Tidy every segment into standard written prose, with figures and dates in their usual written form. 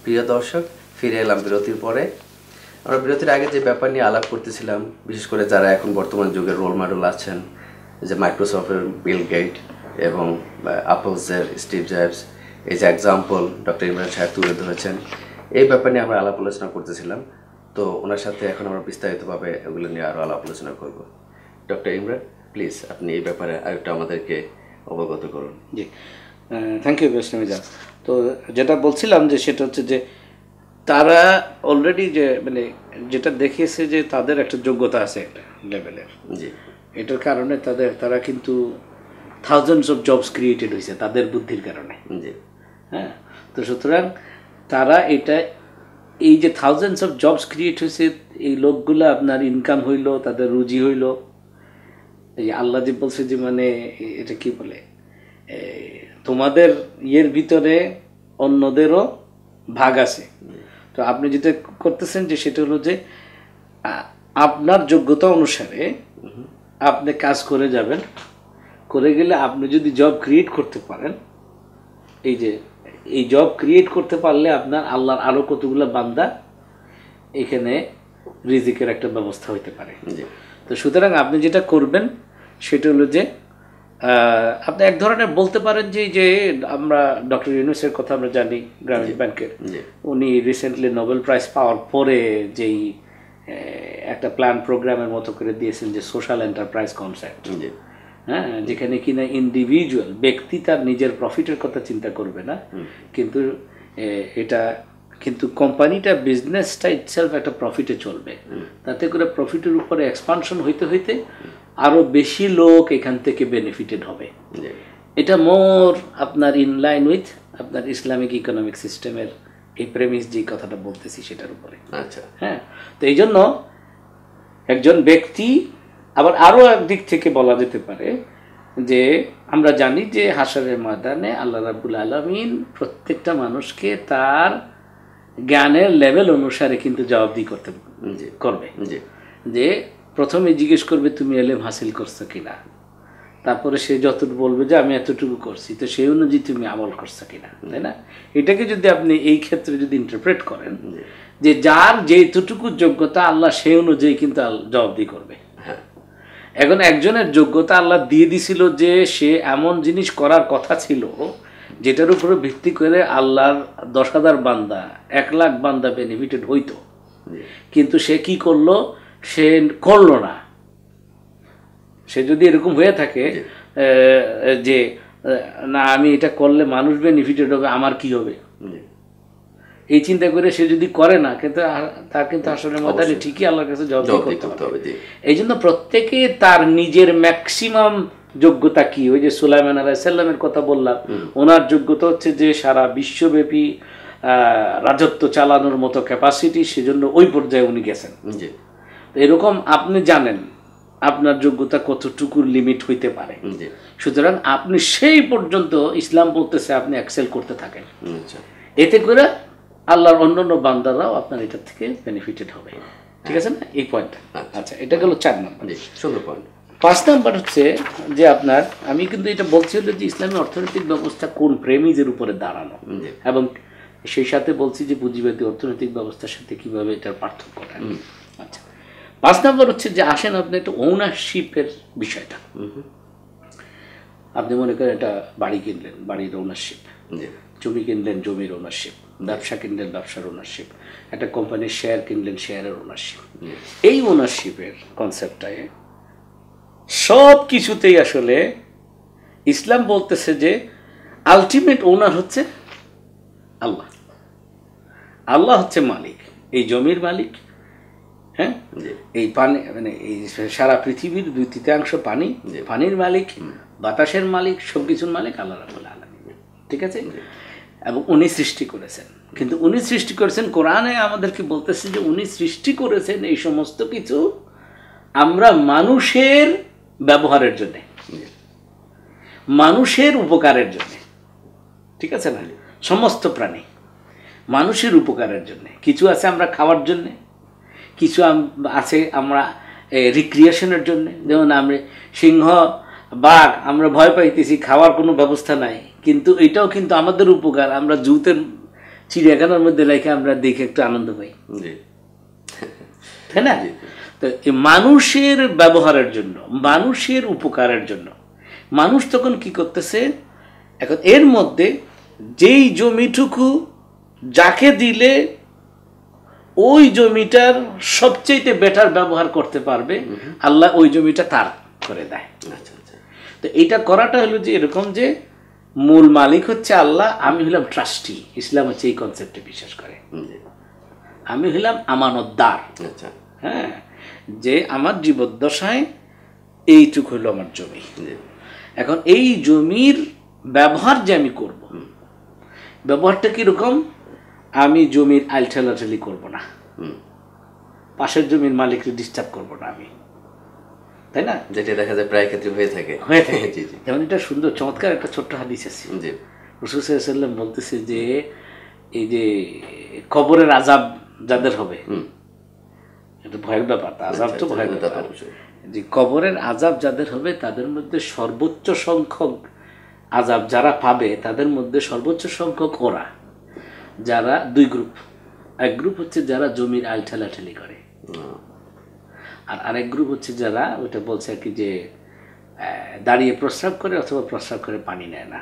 প্রিয় দর্শক, ফিরে এলাম বিরতির পরে। আমরা বিরতির আগে যে ব্যাপার নিয়ে আলাপ করতেছিলাম, বিশেষ করে যারা এখন বর্তমান যুগের রোল মডেল আছেন, যে মাইক্রোসফটের বিল গেট এবং অ্যাপলসের স্টিভ জবস, এই যে এক্সাম্পল ডক্টর ইমরান সাহেব তুলে ধরেছেন, এই ব্যাপার নিয়ে আমরা আলাপ আলোচনা করতেছিলাম। তো ওনার সাথে এখন আমরা বিস্তারিতভাবে এগুলো নিয়ে আরও আলাপ আলোচনা করব। ডক্টর ইমরান, প্লিজ আপনি এই ব্যাপারে আরেকটা আমাদেরকে অবগত করুন। জি, থ্যাংক ইউ বেশমিজা। তো যেটা বলছিলাম যে সেটা হচ্ছে যে তারা অলরেডি যে মানে যেটা দেখিয়েছে যে তাদের একটা যোগ্যতা আছে একটা লেভেলের। জি, এটার কারণে তারা কিন্তু থাউজেন্ডস অফ জবস ক্রিয়েটেড হয়েছে তাদের বুদ্ধির কারণে। জি, হ্যাঁ, তো সুতরাং তারা এই যে থাউজেন্ডস অফ জবস ক্রিয়েট হয়েছে, এই লোকগুলো আপনার ইনকাম হইল, তাদের রুজি হইল। এই আল্লাহ যে বলছে যে মানে এটা কি বলে, তোমাদের ইয়ের ভিতরে অন্যদেরও ভাগ আছে। তো আপনি যেটা করতেছেন যে সেটা হলো যে আপনার যোগ্যতা অনুসারে আপনি কাজ করে যাবেন, করে গেলে আপনি যদি জব ক্রিয়েট করতে পারেন, এই জব ক্রিয়েট করতে পারলে আপনার আল্লাহর আরও কতগুলো বান্দা এখানে রিজিকের একটা ব্যবস্থা হইতে পারে। তো সুতরাং আপনি যেটা করবেন সেটা হলো যে আপনি এক ধরনের বলতে পারেন যে আমরা ডক্টর ইউনূসের কথা আমরা জানি, গ্রামীণ ব্যাংকের, উনি রিসেন্টলি নোবেল প্রাইজ পাওয়ার পরে যেই একটা প্ল্যান প্রোগ্রামের মতো করে দিয়েছেন যে সোশ্যাল এন্টারপ্রাইজ কনসেপ্ট। হ্যাঁ, যেখানে কিনা ইন্ডিভিজুয়াল ব্যক্তি তার নিজের প্রফিটের কথা চিন্তা করবে না, কিন্তু কোম্পানিটা বিজনেসটা ইটসেলফ একটা প্রফিটে চলবে। তাতে করে প্রফিটের উপরে এক্সপানশন হইতে হইতে আরও বেশি লোক এখান থেকে বেনিফিটেড হবে। এটা মোর আপনার ইনলাইন উইথ আপনার ইসলামিক ইকোনমিক সিস্টেমের এই প্রেমিস যে কথাটা বলতেছি সেটার উপরে। আচ্ছা, হ্যাঁ, তো এই জন্য একজন ব্যক্তি আবার আরও একদিক থেকে বলা যেতে পারে যে আমরা জানি যে হাশরের ময়দানে আল্লাহ রাব্বুল আলামিন প্রত্যেকটা মানুষকে তার জ্ঞানের লেভেল অনুসারে কিন্তু জবাবদিহি করবে। যে প্রথমে জিজ্ঞেস করবে তুমি এলেম হাসিল করছো কিনা, তারপরে সে যতটুকু বলবে যে আমি এতটুকু করছি, তো সেই অনুযায়ী তুমি আমল করছো কিনা, তাই না? এটাকে যদি আপনি এই ক্ষেত্রে যদি ইন্টারপ্রেট করেন যে যার যেটুকু যোগ্যতা আল্লাহ সেই অনুযায়ী কিন্তু জবাবদিহি করবে। এখন একজনের যোগ্যতা আল্লাহ দিয়ে দিছিল যে সে এমন জিনিস করার কথা ছিল যেটার উপরে ভিত্তি করে আল্লাহর 10,000 বান্দা 1,00,000 বান্দা বেনিফিটেড হইতো, কিন্তু সে কি করলো? সে করলো না। সে যদি এরকম হয়ে থাকে যে না আমি এটা করলে মানুষ বেনিফিটেড হবে, আমার কি হবে, এই চিন্তা করে সে যদি করে না, কিন্তু তার কিন্তু আসলে ময়দানে ঠিকই আল্লাহর কাছে জবাবদিহি করতে হবে। এই জন্য প্রত্যেকে তার নিজের ম্যাক্সিমাম যোগ্যতা কি, ওই যে সুলাইমান আলাইহিস সালামের কথা বললাম, ওনার যোগ্যতা হচ্ছে যে সারা বিশ্বব্যাপী রাজত্ব চালানোর মতো ক্যাপাসিটি, সেজন্য ওই পর্যায়ে উনি গেছেন। তো এরকম আপনি জানেন আপনার যোগ্যতা কতটুকু লিমিট হইতে পারে, সুতরাং আপনি সেই পর্যন্ত ইসলাম বলতেছে আপনি এক্সেল করতে থাকেন, এতে করে আল্লাহর অন্যান্য বান্দারাও আপনার এটা থেকে বেনিফিটেড হবে। ঠিক আছে না? এই পয়েন্ট। আচ্ছা, এটা গেল 4 নম্বর। 5 নম্বর হচ্ছে যে আপনার, আমি কিন্তু এটা বলছি হলো যে ইসলামী অর্থনৈতিক ব্যবস্থা কোন প্রেমিজের উপরে দাঁড়ানো, এবং সেই সাথে বলছি যে পুঁজিবাদী অর্থনৈতিক ব্যবস্থার সাথে কিভাবে এটার পার্থক্যটা। আচ্ছা, 5 নম্বর হচ্ছে যে আসেন আপনি একটা ওনারশিপের বিষয়টা। আপনি মনে করেন একটা বাড়ি কিনলেন, বাড়ির ওনারশিপ, জমি কিনলেন, জমির ওনারশিপ, ব্যবসা কিনলেন, ব্যবসার ওনারশিপ, একটা কোম্পানির শেয়ার কিনলেন, শেয়ারের ওনারশিপ। এই ওনারশিপের কনসেপ্টটায় সব কিছুতেই আসলে ইসলাম বলতেছে যে আলটিমেট ওনার হচ্ছে আল্লাহ। আল্লাহ হচ্ছে মালিক, এই জমির মালিক, হ্যাঁ, এই পানি মানে এই সারা পৃথিবীর 2/3 পানি, পানির মালিক, বাতাসের মালিক, সব কিছুর মালিক আল্লাহ রাব্বুল আলামিন। ঠিক আছে? এবং উনি সৃষ্টি করেছেন, কিন্তু উনি সৃষ্টি করেছেন, কোরআনে আমাদেরকে বলতেছে যে উনি সৃষ্টি করেছেন এই সমস্ত কিছু আমরা মানুষের ব্যবহারের জন্য, মানুষের উপকারের জন্য। ঠিক আছে না? সমস্ত প্রাণী মানুষের উপকারের জন্য। কিছু আছে আমরা খাওয়ার জন্যে, কিছু আছে আমরা রিক্রিয়েশনের জন্য। যেমন আমরা সিংহ, বাঘ আমরা ভয় পাইতেছি, খাওয়ার কোনো ব্যবস্থা নাই, কিন্তু এটাও কিন্তু আমাদের উপকার। আমরা জুতে চিড়িয়াখানার মধ্যে রেখে আমরা দেখে একটু আনন্দ পাই, জি তাই না? তো এই মানুষের ব্যবহারের জন্য, মানুষের উপকারের জন্য মানুষ তখন কি করতেছে, এখন এর মধ্যে যেই জমিটুকু যাকে দিলে ওই জমিটার সবচেয়ে বেটার ব্যবহার করতে পারবে, আল্লাহ ওই জমিটা তার করে দেয়। আচ্ছা আচ্ছা। তো এইটা করাটা হলো যে এরকম যে মূল মালিক হচ্ছে আল্লাহ, আমি হলাম ট্রাস্টি। ইসলাম হচ্ছে এই কনসেপ্টে বিশ্বাস করে, জি আমি হলাম আমানতদার। আচ্ছা। হ্যাঁ, যে আমার জীবদ্দশায় এইটুক হলো আমার জমি। জি এখন এই জমির ব্যবহার যে আমি করব, ব্যবহারটা কীরকম, আমি জমির আইল ঠেলাঠেলি করবো না, পাশের জমির মালিককে ডিস্টার্ব করবো না আমি, তাই না? যেটা দেখা যায় প্রায় ক্ষেত্রে হয়ে থাকে। জি জি। যেমন এটা সুন্দর চমৎকার একটা ছোট্ট হাদিস আছে, জি রাসূল সাল্লাল্লাহু আলাইহি ওয়াসাল্লাম বলতেছে যে এই যে কবরের আযাব যাদের হবে, এটা ভয়ের ব্যাপার, আযাব তো ভয়ের ব্যাপার, যে কবরের আযাব যাদের হবে তাদের মধ্যে সর্বোচ্চ সংখ্যক আযাব যারা পাবে, তাদের মধ্যে সর্বোচ্চ সংখ্যক ওরা যারা দুই গ্রুপ। এক গ্রুপ হচ্ছে যারা জমির আইল ঠেলাঠেলি করে, আর আরেক গ্রুপ হচ্ছে যারা ওইটা বলছে আর কি যে দাঁড়িয়ে প্রস্রাব করে অথবা প্রস্রাব করে পানি নেয় না।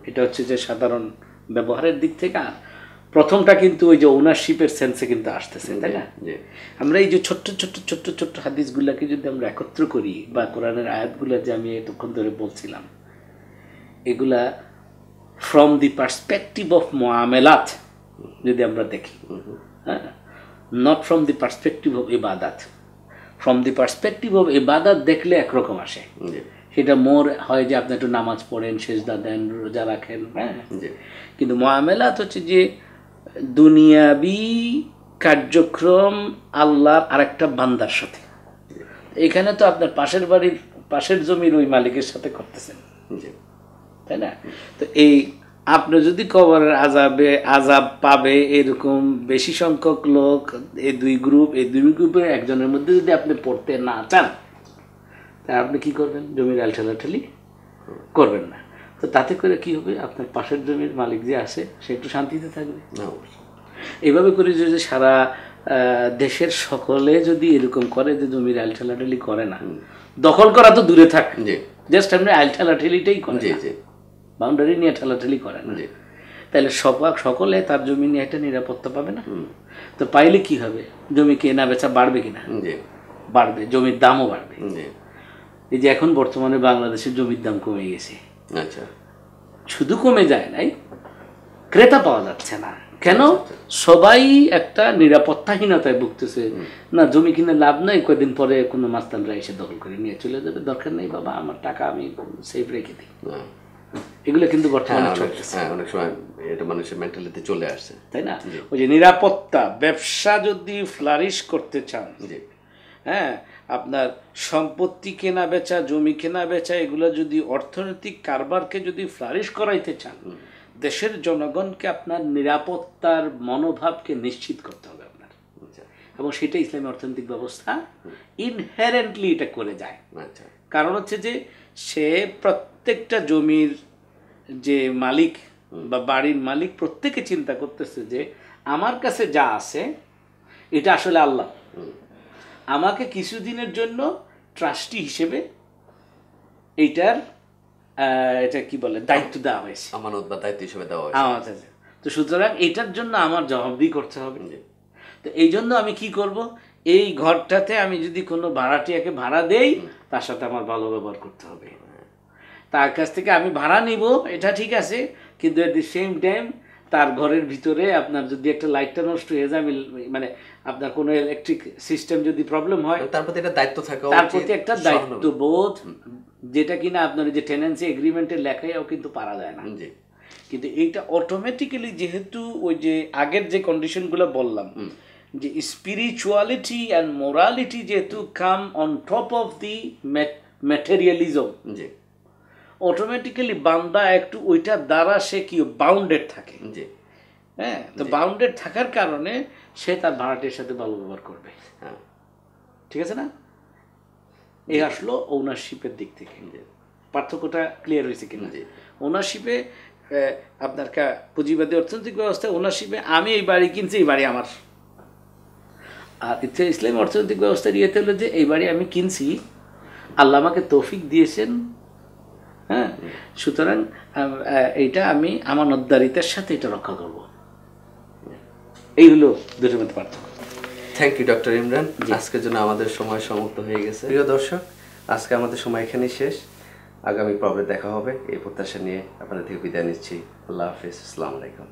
এটা হচ্ছে যে সাধারণ ব্যবহারের দিক থেকে। প্রথমটা কিন্তু ওই যে ওনারশিপের সেন্সে কিন্তু আসতেছে, তাই না? আমরা এই যে ছোট্ট ছোট্ট ছোট্ট ছোট্ট হাদিসগুলোকে যদি আমরা একত্র করি, বা কোরআনের আয়াতগুলো যে আমি এতক্ষণ ধরে বলছিলাম, এগুলা ফ্রম দি পার্সপেক্টিভ অফ মুআমালাত যদি আমরা দেখি, হ্যাঁ, not from the perspective of ইবাদাত। ফ্রম দি পার্সপেক্টিভ অফ ইবাদাত দেখলে একরকম আসে, সেটা মোর হয় যে আপনি একটু নামাজ পড়েন, সেজদা দেন, রোজা রাখেন, হ্যাঁ। কিন্তু মুআমালাত হচ্ছে যে দুনিয়াবি কার্যক্রম আল্লাহর আরেকটা বান্দার সাথে। এখানে তো আপনার পাশের বাড়ির পাশের জমির ওই মালিকের সাথে করতেছেন, তাই না? তো এই আপনি যদি কবরের আযাব পাবে এরকম বেশি সংখ্যক লোক, এই দুই গ্রুপের একজনের মধ্যে যদি আপনি পড়তে না চান, তা আপনি কি করবেন? জমির আইল ঠেলাঠেলি করবেন না। তো তাতে করে কি হবে, আপনার পাশের জমির মালিক যে আছে সে একটু শান্তিতে থাকবে। এইভাবে করে যদি সারা দেশের সকলে যদি এরকম করে যে জমির আইল ঠেলাঠেলি করে না, দখল করা তো দূরে থাক, জাস্ট আপনি আইল ঠেলাঠেলিটাই করে, বাউন্ডারি নিয়ে ঠেলাঠেলি করে না, তাহলে সকলে তার জমি নিয়ে একটা নিরাপত্তা পাবে না। তো পাইলে কি হবে, জমি কেনা বেচা বাড়বে কিনা? বাড়বে, জমির দামও বাড়বে। এই যে এখন বর্তমানে বাংলাদেশের জমির দাম কমে গেছে, শুধু কমে যায় নাই, ক্রেতা পাওয়া যাচ্ছে না। কেন? সবাই একটা নিরাপত্তাহীনতায় ভুগতেছে। না, জমি কিনে লাভ নাই, কয়েকদিন পরে কোনো মাস্তানরা এসে দখল করে নিয়ে চলে যাবে, দরকার নেই বাবা, আমার টাকা আমি সেফ রেখে দিই। এগুলো কিন্তু বর্তমানে অনেক সময় এটা মানুষের মেন্টালিটি চলে আসছে, তাই না? ওই যে নিরাপত্তা, ব্যবসা যদি ফ্লারিশ করতে চান, হ্যাঁ, আপনার সম্পত্তি কেনা বেচা, জমি কেনা বেচা, এগুলো যদি অর্থনৈতিক কারবারকে যদি ফ্লারিশ করাইতে চান, দেশের জনগণকে আপনার নিরাপত্তার মনোভাবকে নিশ্চিত করতে হবে আপনার, এবং সেটা ইসলামী অর্থনৈতিক ব্যবস্থা ইনহেরেন্টলি এটা করে যায়। কারণ হচ্ছে যে সে প্রত্যেকটা জমির যে মালিক বা বাড়ির মালিক প্রত্যেকে চিন্তা করতেছে যে আমার কাছে যা আছে এটা আসলে আল্লাহ, আমাকে কিছুদিনের জন্য ট্রাস্টি হিসেবে এইটার এটা কি বলে দায়িত্ব দেওয়া হয়েছে, আমানত বা দায়িত্ব হিসেবে দেওয়া হয়েছে। তো সুতরাং এটার জন্য আমার জবাবদিহি করতে হবে। তো এই জন্য আমি কি করব, এই ঘরটাতে আমি যদি কোনো ভাড়াটিয়াকে ভাড়া দেই, তার সাথে আমার ভালো ব্যবহার করতে হবে। তার কাছ থেকে আমি ভাড়া নিব, এটা ঠিক আছে, কিন্তু এট দি সেম টাইম তার ঘরের ভিতরে আপনার যদি একটা লাইটটা নষ্ট হয়ে যায়, মানে আপনার কোনো ইলেকট্রিক সিস্টেম যদি প্রবলেম হয়, তার প্রতি একটা দায়িত্ব থাকে, তার প্রতি একটা দায়িত্ববোধ, যেটা কিনা আপনার যে টেনেন্সি এগ্রিমেন্টের লেখায়ও কিন্তু পারা যায় না। কিন্তু এইটা অটোমেটিক্যালি, যেহেতু ওই যে আগের যে কন্ডিশনগুলো বললাম, যে স্পিরিচুয়ালিটি অ্যান্ড মোরালিটি যেহেতু come on top of the materialism, automatically বান্দা একটু ওইটার দ্বারা সে কি বাউন্ডেড থাকে। হ্যাঁ, তো বাউন্ডেড থাকার কারণে সে তার ভাড়াটির সাথে ভালো ব্যবহার করবে, ঠিক আছে না? এই আসলো ওনারশিপের দিক থেকে। পার্থক্যটা ক্লিয়ার হয়েছে কিনা? ওনারশিপে আপনার পুঁজিবাদী অর্থনৈতিক ব্যবস্থা ওনারশিপে আমি এই বাড়ি কিনছি, এই বাড়ি আমার। আর ইসলামী অর্থনৈতিক ব্যবস্থার ইয়েতে হলো যে এই বাড়ি আমি কিনছি, আল্লাহ আমাকে তৌফিক দিয়েছেন, হ্যাঁ, সুতরাং এইটা আমি আমার নদ্দারিতার সাথে এটা রক্ষা করব। এই হলো দুটোর মধ্যে পার্থক্য। Thank you doctor Imran. আজকের জন্য আমাদের সময় সমাপ্ত হয়ে গেছে। প্রিয় দর্শক, আজকে আমাদের সময় এখানেই শেষ। আগামী পর্বে দেখা হবে এই প্রত্যাশা নিয়ে আপনাদের থেকে বিদায় নিচ্ছি। আল্লাহ হাফিজ, আসসালামু আলাইকুম।